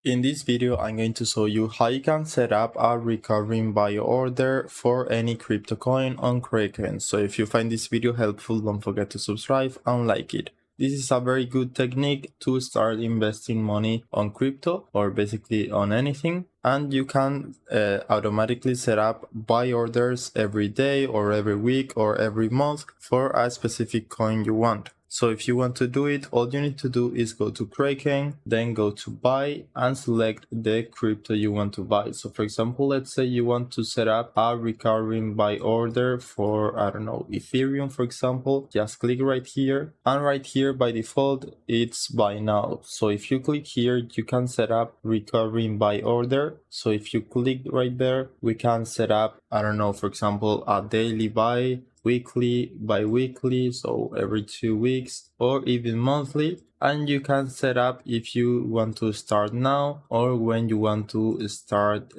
In this video, I'm going to show you how you can set up a recurring buy order for any crypto coin on Kraken. So if you find this video helpful, don't forget to subscribe and like it. This is a very good technique to start investing money on crypto or basically on anything. And you can automatically set up buy orders every day or every week or every month for a specific coin you want. So if you want to do it, all you need to do is go to Kraken, then go to buy and select the crypto you want to buy. So for example, let's say you want to set up a recurring buy order for, I don't know, Ethereum, for example. Just click right here, and right here by default, it's buy now. So if you click here, you can set up recurring buy order. So if you click right there, we can set up, I don't know, for example, a daily buy, weekly, bi-weekly, so every 2 weeks, or even monthly. And you can set up if you want to start now or when you want to start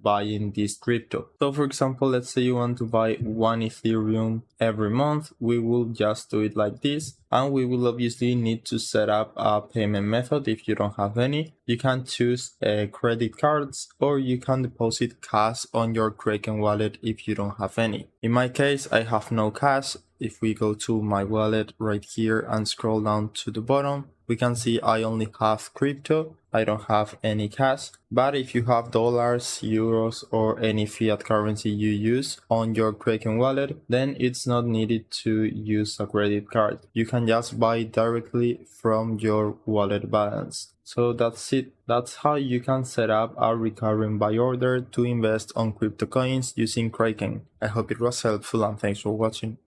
buying this crypto. So for example, let's say you want to buy 1 Ethereum every month. We will just do it like this, and we will obviously need to set up a payment method. If you don't have any, you can choose credit cards, or you can deposit cash on your Kraken wallet if you don't have any. In my case, I have no cash. If we go to my wallet right here and scroll down to the bottom, we can see I only have crypto. I don't have any cash. But if you have dollars, euros, or any fiat currency you use on your Kraken wallet, then it's not needed to use a credit card. You can just buy directly from your wallet balance. So that's it. That's how you can set up a recurring buy order to invest on crypto coins using Kraken. I hope it was helpful, and thanks for watching.